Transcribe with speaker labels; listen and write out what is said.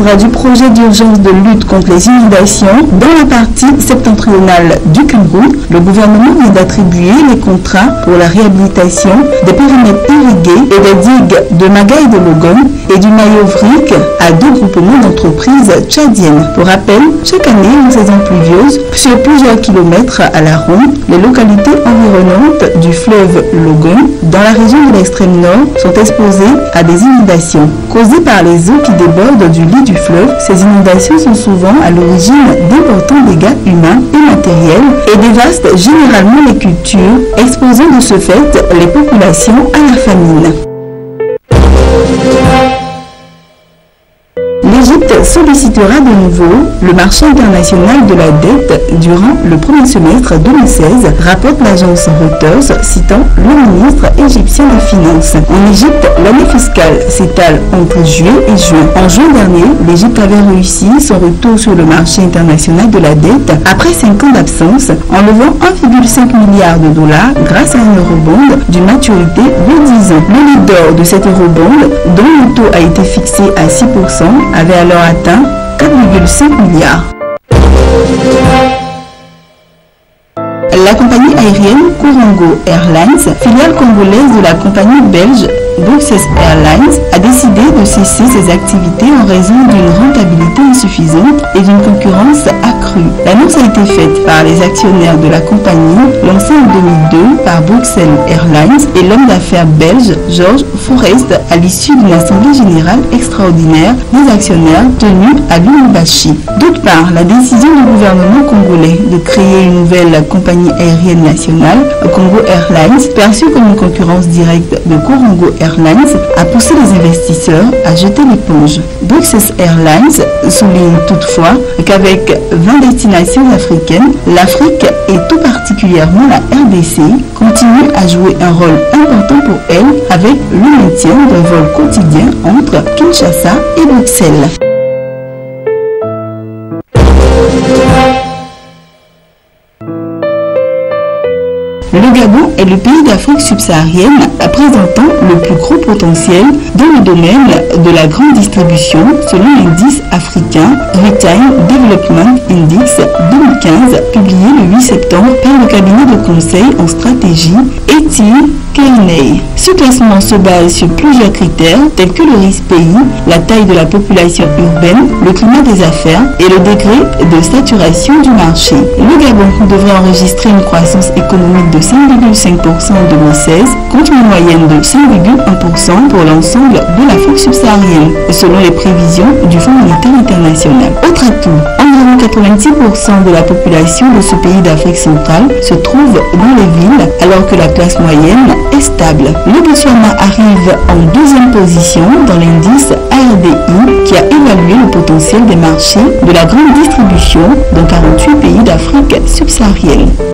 Speaker 1: cadre du projet d'urgence de lutte contre les inondations dans la partie septentrionale du Cameroun, le gouvernement vient d'attribuer les contrats pour la réhabilitation des périmètres irrigués et des digues de Magaï de Logon et du Mayo-Vrik à deux groupements d'entreprises tchadiennes. Pour rappel, chaque année, en saison pluvieuse, sur plusieurs kilomètres à la ronde, les localités environnantes du fleuve Logon, dans la région de l'extrême nord, sont exposées à des inondations. Causées par les eaux qui débordent du lit du fleuve, ces inondations sont souvent à l'origine d'importants dégâts humains et matériels et dévastent généralement les cultures, exposant de ce fait les populations à la famine. L'Égypte sollicitera de nouveau le marché international de la dette durant le premier semestre 2016, rapporte l'agence Reuters, citant le ministre égyptien des Finances. En Égypte, l'année fiscale s'étale entre juillet et juin. En juin dernier, l'Égypte avait réussi son retour sur le marché international de la dette après 5 ans d'absence, en levant 1,5 milliard de dollars grâce à un eurobond d'une maturité de 10 ans. Le leader de cet eurobond, dont le taux a été fixé à 6%, avait alors atteint 4,5 milliards. La compagnie aérienne Corongo Airlines, filiale congolaise de la compagnie belge Bruxelles Airlines, a décidé de cesser ses activités en raison d'une rentabilité insuffisante et d'une concurrence accrue. L'annonce a été faite par les actionnaires de la compagnie, lancée en 2002 par Bruxelles Airlines et l'homme d'affaires belge Georges Forest à l'issue d'une assemblée générale extraordinaire des actionnaires tenue à Lubumbashi. D'autre part, la décision du gouvernement congolais de créer une nouvelle compagnie aérienne nationale, Congo Airlines, perçue comme une concurrence directe de Corongo Airlines, a poussé les investisseurs à jeter l'éponge. Bruxelles Airlines souligne toutefois qu'avec 20 destinations africaines, l'Afrique et tout particulièrement la RDC continue à jouer un rôle important pour elle avec le maintien d'un vol quotidien entre Kinshasa et Bruxelles. Le Gabon est le pays d'Afrique subsaharienne présentant le plus gros potentiel dans le domaine de la grande distribution selon l'indice africain Retail Development Index 2015 publié le 8 septembre par le cabinet de conseil en stratégie Etienne Kearney. Ce classement se base sur plusieurs critères tels que le risque pays, la taille de la population urbaine, le climat des affaires et le degré de saturation du marché. Le Gabon devrait enregistrer une croissance économique de 5,5% en 2016 contre une moyenne de 5,1% pour l'ensemble de l'Afrique subsaharienne, selon les prévisions du Fonds monétaire international. Autre atout, environ 90% de la population de ce pays d'Afrique centrale se trouve dans les villes, alors que la classe moyenne est stable. Le Botswana arrive en deuxième position dans l'indice ARDI qui a évalué le potentiel des marchés de la grande distribution dans 48 pays d'Afrique subsaharienne.